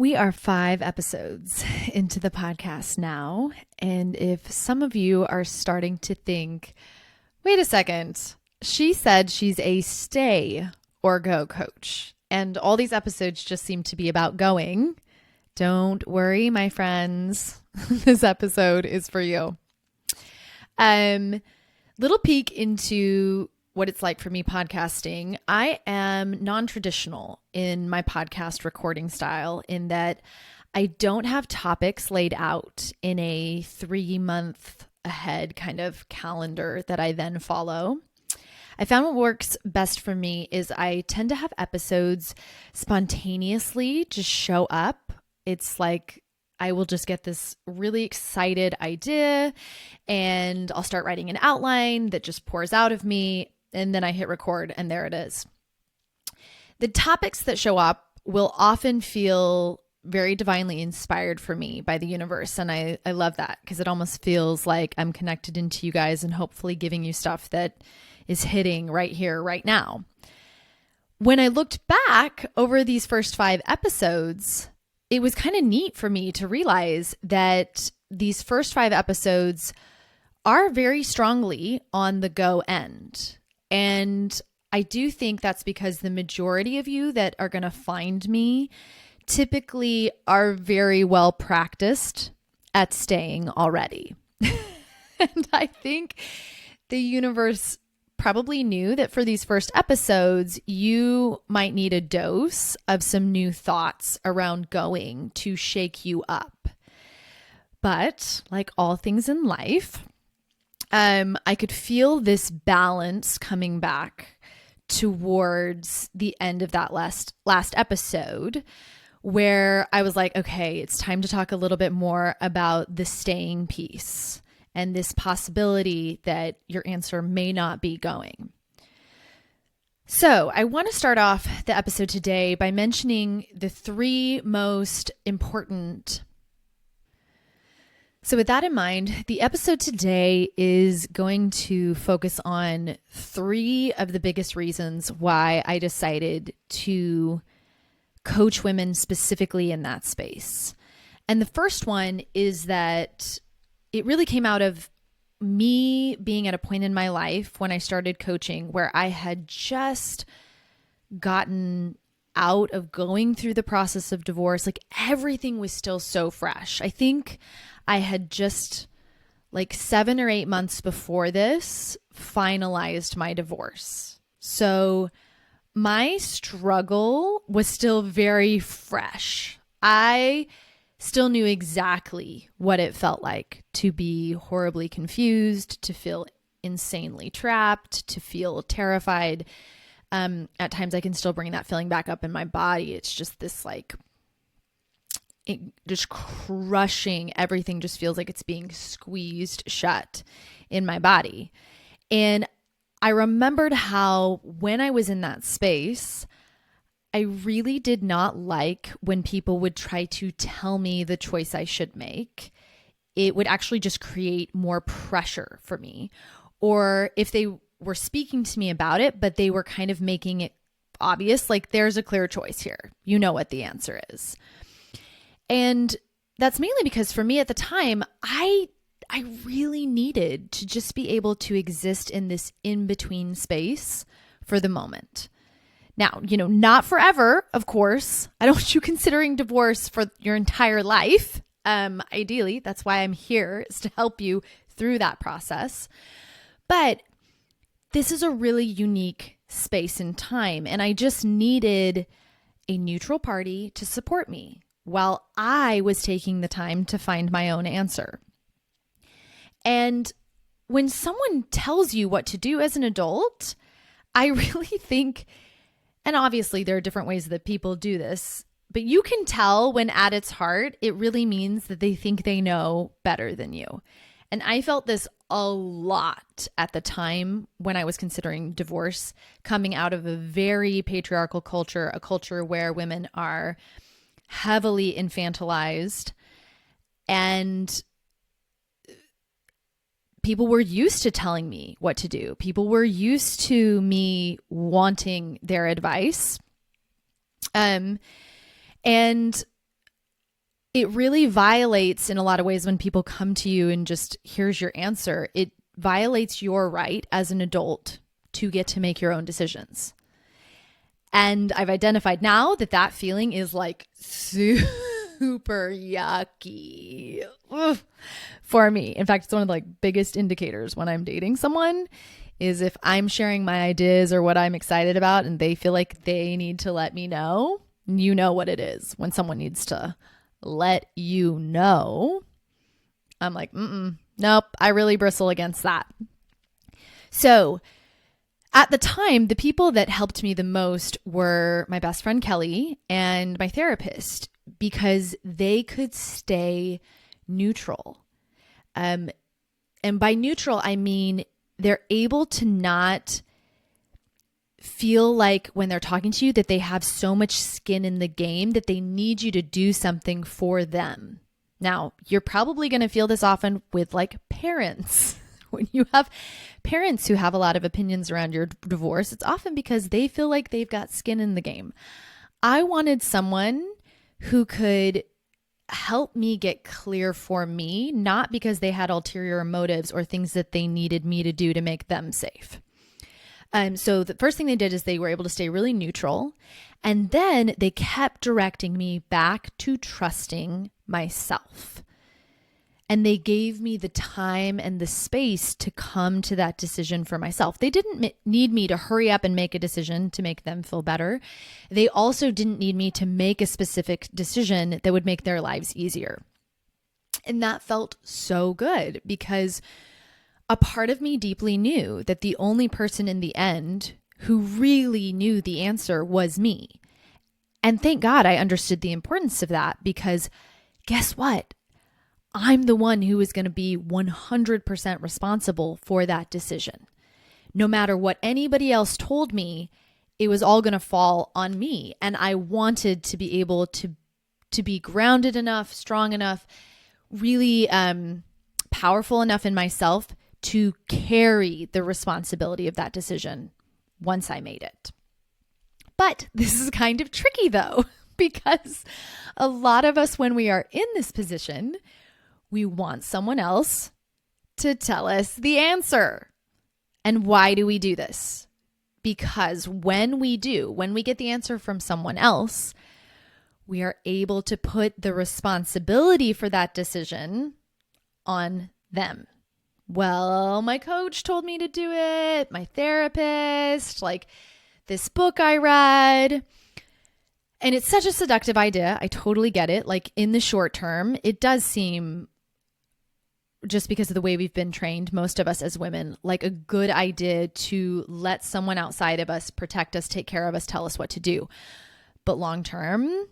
We are 5 episodes into the podcast now, and if some of you are starting to think, wait a second, she said she's a stay or go coach, and all these episodes just seem to be about going, don't worry, my friends. This episode is for you. Little peek into what it's like for me podcasting. I am non-traditional in my podcast recording style in that I don't have topics laid out in a 3-month ahead kind of calendar that I then follow. I found what works best for me is I tend to have episodes spontaneously just show up. It's like I will just get this really excited idea and I'll start writing an outline that just pours out of me. And then I hit record and there it is. The topics that show up will often feel very divinely inspired for me by the universe. And I love that because it almost feels like I'm connected into you guys and hopefully giving you stuff that is hitting right here, right now. When I looked back over these first 5 episodes, it was kind of neat for me to realize that these first 5 episodes are very strongly on the go end. And I do think that's because the majority of you that are going to find me typically are very well practiced at staying already. And I think the universe probably knew that for these first episodes, you might need a dose of some new thoughts around going to shake you up. But like all things in life, I could feel this balance coming back towards the end of that last episode where I was like, okay, it's time to talk a little bit more about the staying piece and this possibility that your answer may not be going. So I want to start off the episode today by mentioning the 3 most important. So with that in mind, the episode today is going to focus on 3 of the biggest reasons why I decided to coach women specifically in that space. And the first one is that it really came out of me being at a point in my life when I started coaching where I had just gotten out of going through the process of divorce. Like everything was still so fresh. I think I had just like 7 or 8 months before this finalized my divorce. So my struggle was still very fresh. I still knew exactly what it felt like to be horribly confused, to feel insanely trapped, to feel terrified. At times I can still bring that feeling back up in my body. It's just this like just crushing, everything just feels like it's being squeezed shut in my body. And I remembered how when I was in that space, I really did not like when people would try to tell me the choice I should make. It would actually just create more pressure for me. Or if they were speaking to me about it, but they were kind of making it obvious, like there's a clear choice here. You know what the answer is. And that's mainly because for me at the time, I really needed to just be able to exist in this in-between space for the moment. Now, not forever, of course. I don't want you considering divorce for your entire life. Ideally, that's why I'm here, is to help you through that process. But this is a really unique space and time, and I just needed a neutral party to support me while I was taking the time to find my own answer. And when someone tells you what to do as an adult, I really think, and obviously there are different ways that people do this, but you can tell when at its heart, it really means that they think they know better than you. And I felt this a lot at the time when I was considering divorce, coming out of a very patriarchal culture, a culture where women are heavily infantilized, and people were used to telling me what to do. People were used to me wanting their advice. And it really violates in a lot of ways when people come to you and just, here's your answer. It violates your right as an adult to get to make your own decisions. And I've identified now that that feeling is like super yucky for me. In fact, it's one of the like biggest indicators when I'm dating someone is if I'm sharing my ideas or what I'm excited about and they feel like they need to let me know, you know what it is when someone needs to let you know. I'm like, nope, I really bristle against that. So at the time, the people that helped me the most were my best friend, Kelly, and my therapist, because they could stay neutral. And by neutral, I mean they're able to not feel like when they're talking to you that they have so much skin in the game that they need you to do something for them. Now, you're probably going to feel this often with like parents. When you have parents who have a lot of opinions around your divorce, it's often because they feel like they've got skin in the game. I wanted someone who could help me get clear for me, not because they had ulterior motives or things that they needed me to do to make them safe. So the first thing they did is they were able to stay really neutral. And then they kept directing me back to trusting myself. And they gave me the time and the space to come to that decision for myself. They didn't need me to hurry up and make a decision to make them feel better. They also didn't need me to make a specific decision that would make their lives easier. And that felt so good because a part of me deeply knew that the only person in the end who really knew the answer was me. And thank God I understood the importance of that because guess what? I'm the one who is going to be 100% responsible for that decision. No matter what anybody else told me, it was all going to fall on me. And I wanted to be able to be grounded enough, strong enough, really powerful enough in myself to carry the responsibility of that decision once I made it. But this is kind of tricky though, because a lot of us, when we are in this position, we want someone else to tell us the answer. And why do we do this? Because when we get the answer from someone else, we are able to put the responsibility for that decision on them. Well, my coach told me to do it, my therapist, like this book I read. And it's such a seductive idea. I totally get it. Like in the short term, it does seem, just because of the way we've been trained, most of us as women, like a good idea to let someone outside of us protect us, take care of us, tell us what to do. But long term,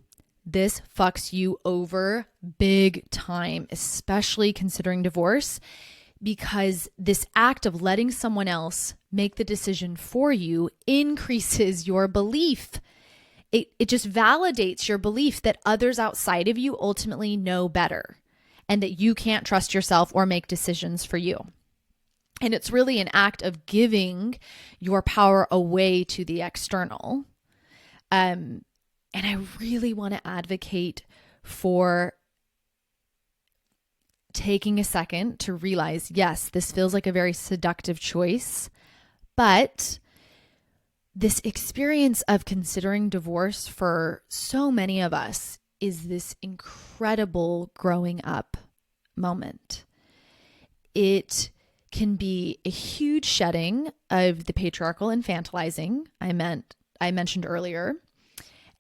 this fucks you over big time, especially considering divorce, because this act of letting someone else make the decision for you increases your belief. It just validates your belief that others outside of you ultimately know better, and that you can't trust yourself or make decisions for you. And it's really an act of giving your power away to the external. And I really want to advocate for taking a second to realize, yes, this feels like a very seductive choice, but this experience of considering divorce for so many of us is this incredible growing up moment. It can be a huge shedding of the patriarchal infantilizing I mentioned earlier,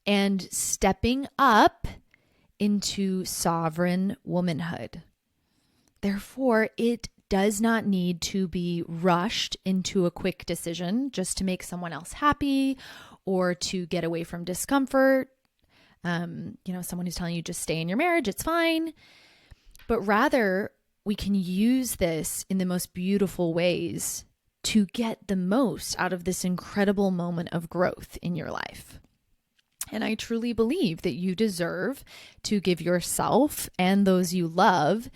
and stepping up into sovereign womanhood. Therefore, it does not need to be rushed into a quick decision just to make someone else happy or to get away from discomfort. Someone who's telling you just stay in your marriage, it's fine. But rather, we can use this in the most beautiful ways to get the most out of this incredible moment of growth in your life. And I truly believe that you deserve to give yourself and those you love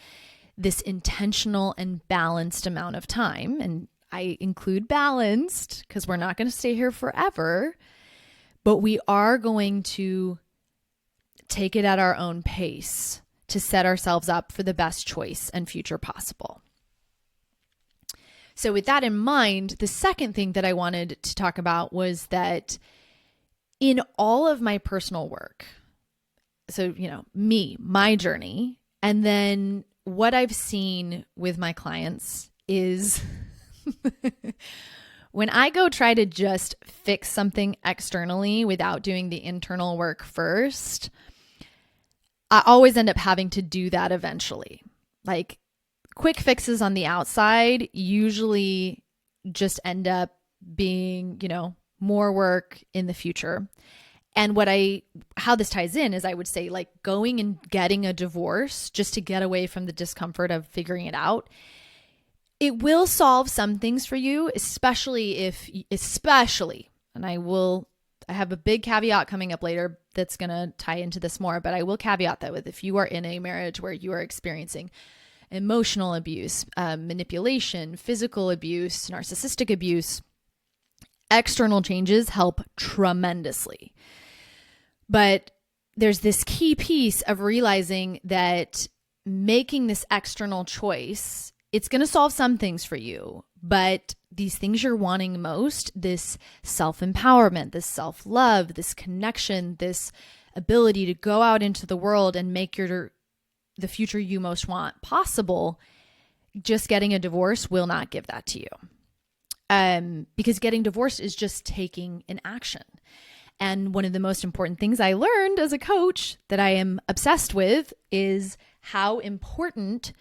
this intentional and balanced amount of time. And I include balanced because we're not going to stay here forever, but we are going to take it at our own pace to set ourselves up for the best choice and future possible. So with that in mind, the second thing that I wanted to talk about was that in all of my personal work, so, my journey, and then what I've seen with my clients is when I go try to just fix something externally without doing the internal work first, I always end up having to do that eventually. Like quick fixes on the outside usually just end up being, more work in the future. And how this ties in is I would say like going and getting a divorce just to get away from the discomfort of figuring it out. It will solve some things for you, especially, and I have a big caveat coming up later that's going to tie into this more, but I will caveat that with if you are in a marriage where you are experiencing emotional abuse, manipulation, physical abuse, narcissistic abuse, external changes help tremendously. But there's this key piece of realizing that making this external choice, it's going to solve some things for you, but these things you're wanting most, this self-empowerment, this self-love, this connection, this ability to go out into the world and make the future you most want possible, just getting a divorce will not give that to you. Because getting divorced is just taking an action. And one of the most important things I learned as a coach that I am obsessed with is how important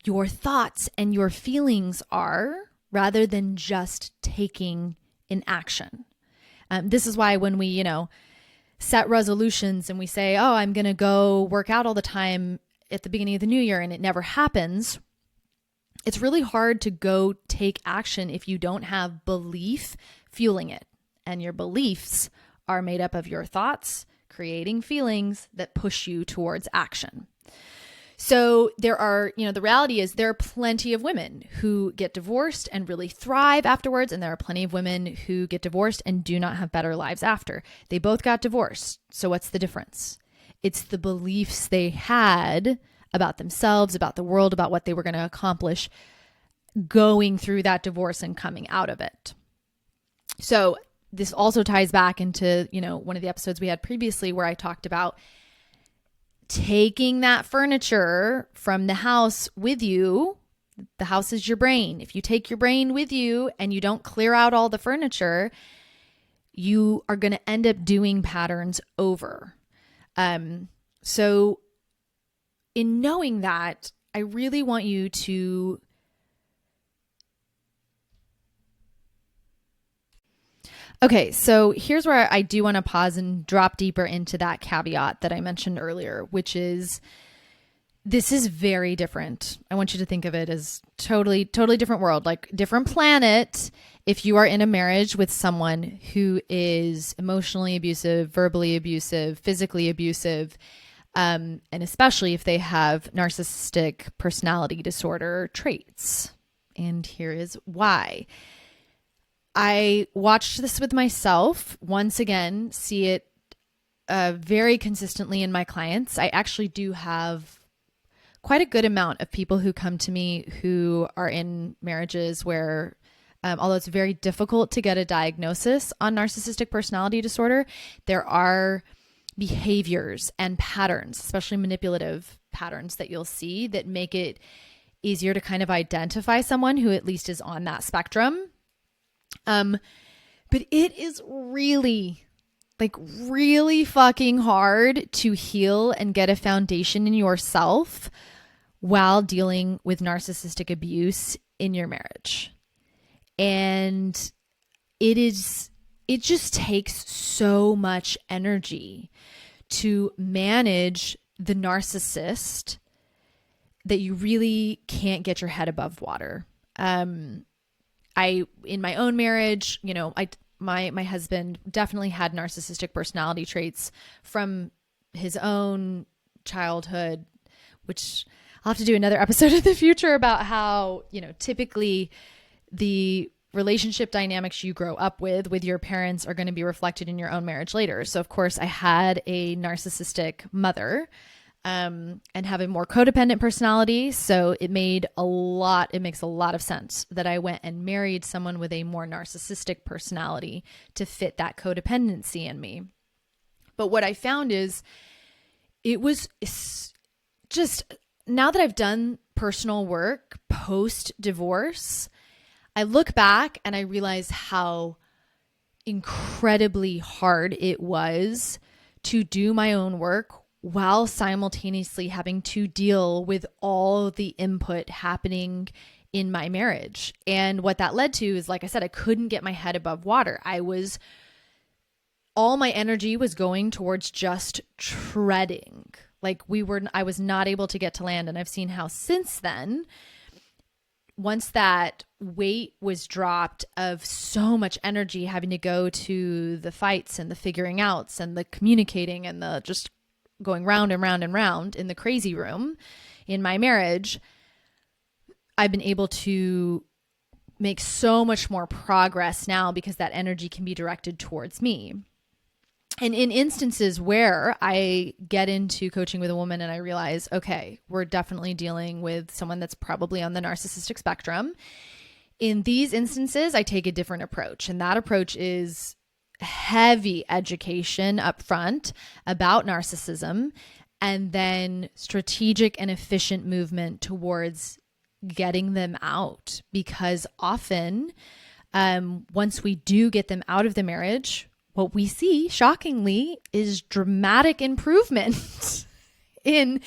your thoughts and your feelings are rather than just taking an action. This is why when we, set resolutions and we say, oh, I'm going to go work out all the time at the beginning of the new year and it never happens, it's really hard to go take action if you don't have belief fueling it. And your beliefs are made up of your thoughts, creating feelings that push you towards action. So the reality is there are plenty of women who get divorced and really thrive afterwards. And there are plenty of women who get divorced and do not have better lives after. They both got divorced. So what's the difference? It's the beliefs they had about themselves, about the world, about what they were going to accomplish going through that divorce and coming out of it. So this also ties back into, one of the episodes we had previously where I talked about taking that furniture from the house with you. The house is your brain. If you take your brain with you and you don't clear out all the furniture, you are going to end up doing patterns over. So in knowing that, I really want you to Okay, so here's where I do want to pause and drop deeper into that caveat that I mentioned earlier, which is this is very different. I want you to think of it as totally different world, like different planet. If you are in a marriage with someone who is emotionally abusive, verbally abusive, physically abusive, and especially if they have narcissistic personality disorder traits. And here is why. I watched this with myself, once again, see it very consistently in my clients. I actually do have quite a good amount of people who come to me who are in marriages where, although it's very difficult to get a diagnosis on narcissistic personality disorder, there are behaviors and patterns, especially manipulative patterns that you'll see that make it easier to kind of identify someone who at least is on that spectrum. But it is really fucking hard to heal and get a foundation in yourself while dealing with narcissistic abuse in your marriage. And it just takes so much energy to manage the narcissist that you really can't get your head above water. In my own marriage, my husband definitely had narcissistic personality traits from his own childhood, which I'll have to do another episode in the future about how, typically the relationship dynamics you grow up with your parents are going to be reflected in your own marriage later. So of course I had a narcissistic mother, and have a more codependent personality. So it makes a lot of sense that I went and married someone with a more narcissistic personality to fit that codependency in me. But what I found is it was just, now that I've done personal work post-divorce, I look back and I realize how incredibly hard it was to do my own work while simultaneously having to deal with all the input happening in my marriage. And what that led to is, like I said, I couldn't get my head above water. All my energy was going towards just treading. I was not able to get to land. And I've seen how since then, once that weight was dropped of so much energy having to go to the fights and the figuring outs and the communicating and the just going round and round and round in the crazy room in my marriage, I've been able to make so much more progress now because that energy can be directed towards me. And in instances where I get into coaching with a woman and I realize, okay, we're definitely dealing with someone that's probably on the narcissistic spectrum. In these instances, I take a different approach. And that approach is heavy education up front about narcissism, and then strategic and efficient movement towards getting them out. Because often, once we do get them out of the marriage, what we see, shockingly, is dramatic improvement in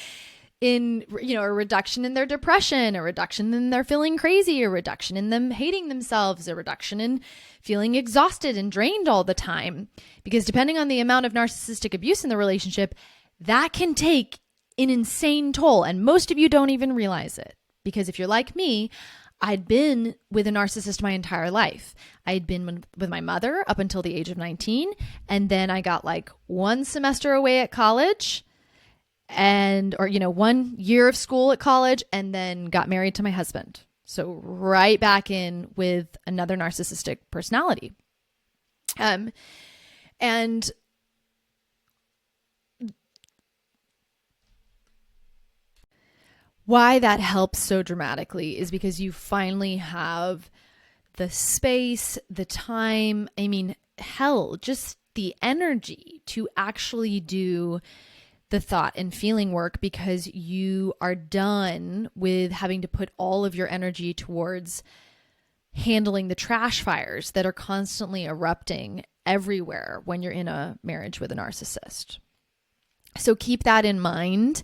a reduction in their depression, a reduction in their feeling crazy, a reduction in them hating themselves, a reduction in feeling exhausted and drained all the time. Because depending on the amount of narcissistic abuse in the relationship, that can take an insane toll. And most of you don't even realize it. Because if you're like me, I'd been with a narcissist my entire life. I'd been with my mother up until the age of 19. And then I got like one semester away at college or 1 year of school at college, and then got married to my husband. So right back in with another narcissistic personality. And why that helps so dramatically is because you finally have the space, the time, just the energy to actually do the thought and feeling work, because you are done with having to put all of your energy towards handling the trash fires that are constantly erupting everywhere when you're in a marriage with a narcissist. So keep that in mind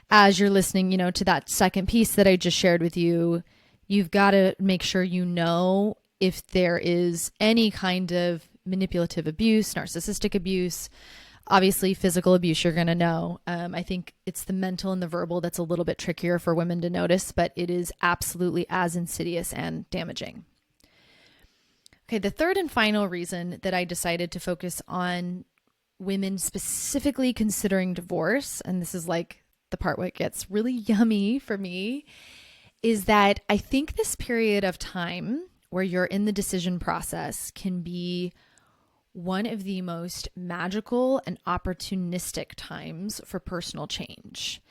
as you're listening, to that second piece that I just shared with you. You've got to make sure you know if there is any kind of manipulative abuse, narcissistic abuse. Obviously, physical abuse, you're going to know. I think it's the mental and the verbal that's a little bit trickier for women to notice, but it is absolutely as insidious and damaging. Okay, the third and final reason that I decided to focus on women specifically considering divorce, and this is like the part where it gets really yummy for me, is that I think this period of time where you're in the decision process can be one of the most magical and opportunistic times for personal change.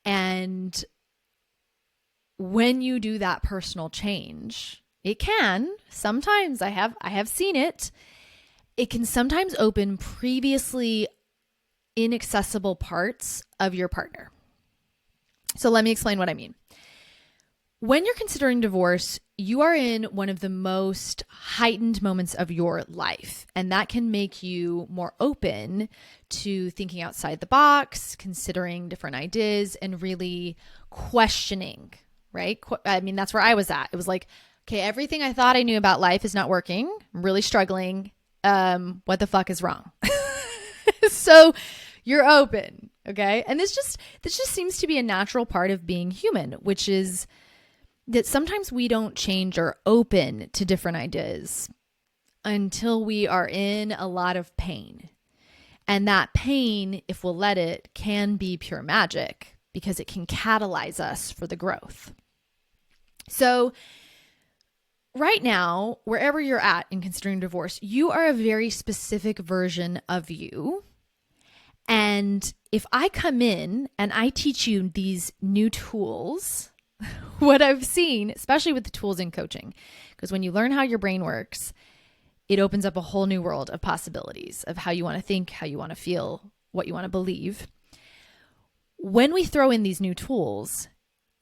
And when you do that personal change, it can sometimes, I have seen it can sometimes open previously inaccessible parts of your partner. So let me explain what I mean. When you're considering divorce, you are in one of the most heightened moments of your life, and that can make you more open to thinking outside the box, considering different ideas, and really questioning, right? That's where I was at. It was like, okay, everything I thought I knew about life is not working. I'm really struggling. What the fuck is wrong? So you're open, okay? And this just seems to be a natural part of being human, which is that sometimes we don't change or open to different ideas until we are in a lot of pain. And that pain, if we'll let it, can be pure magic because it can catalyze us for the growth. So right now, wherever you're at in considering divorce, you are a very specific version of you. And if I come in and I teach you these new tools, what I've seen, especially with the tools in coaching, because when you learn how your brain works, it opens up a whole new world of possibilities of how you want to think, how you want to feel, what you want to believe. When we throw in these new tools,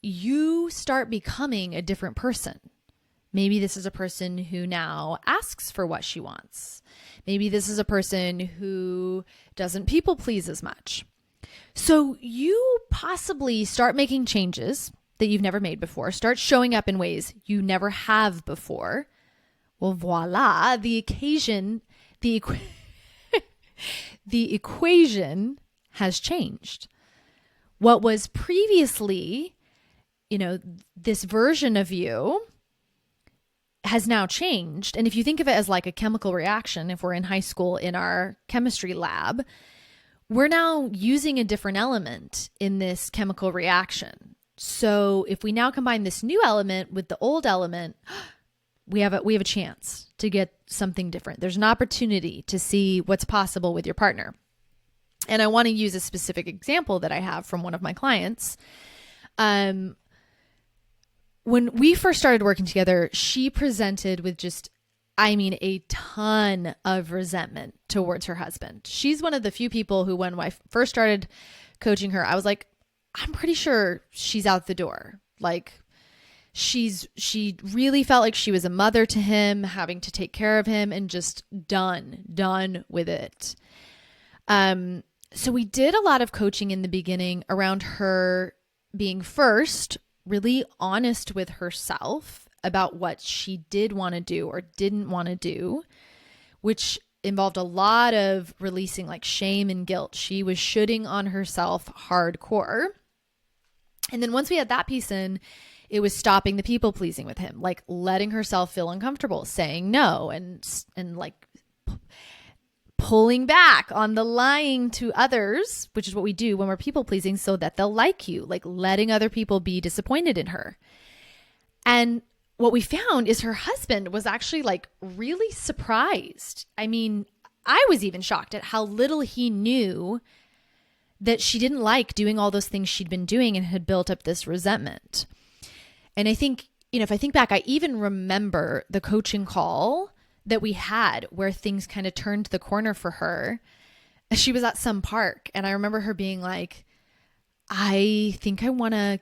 you start becoming a different person. Maybe this is a person who now asks for what she wants. Maybe this is a person who doesn't people please as much. So you possibly start making changes that you've never made before, start showing up in ways you never have before. Well, voila, the equation has changed. What was previously, this version of you has now changed. And if you think of it as like a chemical reaction, if we're in high school in our chemistry lab, we're now using a different element in this chemical reaction. So if we now combine this new element with the old element, we have a chance to get something different. There's an opportunity to see what's possible with your partner. And I want to use a specific example that I have from one of my clients. When we first started working together, she presented with a ton of resentment towards her husband. She's one of the few people who, when I first started coaching her, I was like, I'm pretty sure she's out the door. Like, she really felt like she was a mother to him, having to take care of him, and just done with it. So we did a lot of coaching in the beginning around her being first really honest with herself about what she did want to do or didn't want to do, which involved a lot of releasing like shame and guilt. She was shooting on herself hardcore. And then once we had that piece in, it was stopping the people pleasing with him, like letting herself feel uncomfortable, saying no, and like pulling back on the lying to others, which is what we do when we're people pleasing so that they'll like you, like letting other people be disappointed in her. And what we found is her husband was actually like really surprised. I mean, I was even shocked at how little he knew that she didn't like doing all those things she'd been doing and had built up this resentment. And I think, if I think back, I even remember the coaching call that we had where things kind of turned the corner for her. She was at some park, and I remember her being like, I think I want to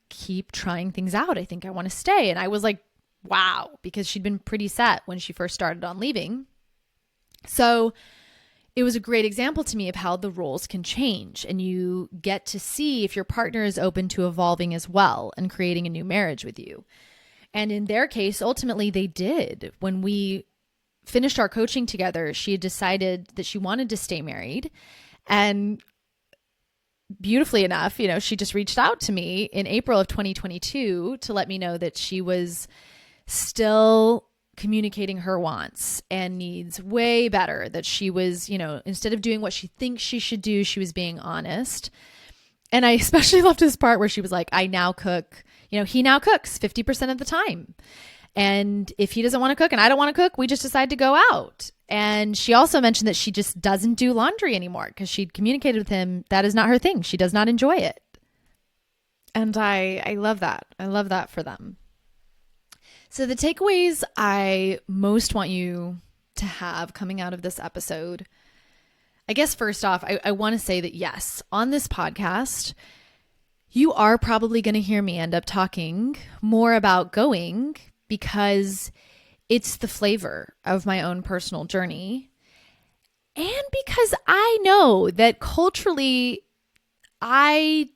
keep trying things out. I think I want to stay. And I was like, wow, because she'd been pretty set when she first started on leaving. So it was a great example to me of how the roles can change, and you get to see if your partner is open to evolving as well and creating a new marriage with you. And in their case, ultimately they did. When we finished our coaching together, she had decided that she wanted to stay married. And beautifully enough, she just reached out to me in April of 2022 to let me know that she was still communicating her wants and needs way better, that she was, instead of doing what she thinks she should do, she was being honest. And I especially loved this part where she was like, I now cook, he now cooks 50% of the time. And if he doesn't want to cook and I don't want to cook, we just decide to go out. And she also mentioned that she just doesn't do laundry anymore because she'd communicated with him that is not her thing. She does not enjoy it. And I love that. I love that for them. So the takeaways I most want you to have coming out of this episode, I guess first off, I want to say that yes, on this podcast, you are probably going to hear me end up talking more about going because it's the flavor of my own personal journey. And because I know that culturally, I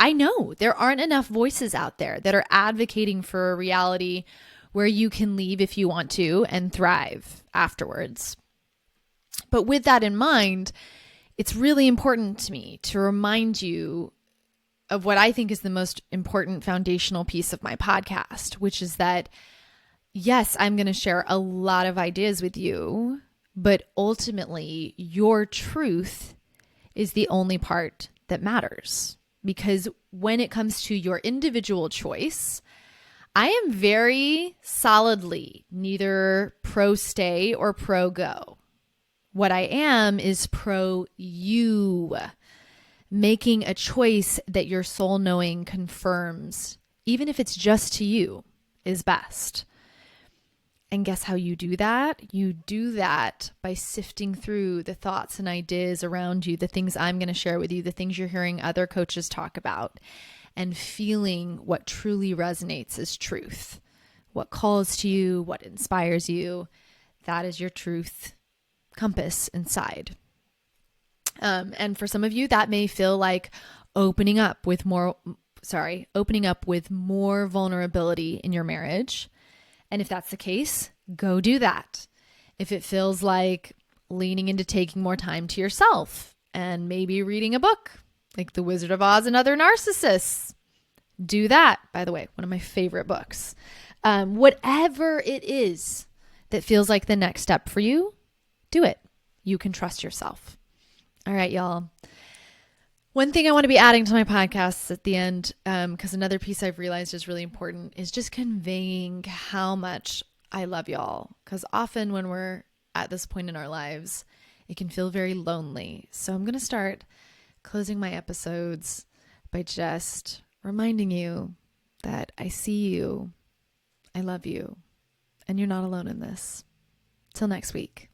know there aren't enough voices out there that are advocating for a reality where you can leave if you want to and thrive afterwards. But with that in mind, it's really important to me to remind you of what I think is the most important foundational piece of my podcast, which is that, yes, I'm going to share a lot of ideas with you, but ultimately your truth is the only part that matters. Because when it comes to your individual choice, I am very solidly neither pro stay or pro go. What I am is pro you, making a choice that your soul knowing confirms, even if it's just to you, is best. And guess how you do that? You do that by sifting through the thoughts and ideas around you, the things I'm going to share with you, the things you're hearing other coaches talk about, and feeling what truly resonates as truth. What calls to you, what inspires you, that is your truth compass inside. And for some of you, that may feel like opening up with more vulnerability in your marriage. And if that's the case, go do that. If it feels like leaning into taking more time to yourself and maybe reading a book like The Wizard of Oz and Other Narcissists, do that. By the way, one of my favorite books. Whatever it is that feels like the next step for you, do it. You can trust yourself. All right, y'all. One thing I want to be adding to my podcasts at the end, because another piece I've realized is really important, is just conveying how much I love y'all. Because often when we're at this point in our lives, it can feel very lonely. So I'm going to start closing my episodes by just reminding you that I see you, I love you, and you're not alone in this. Till next week.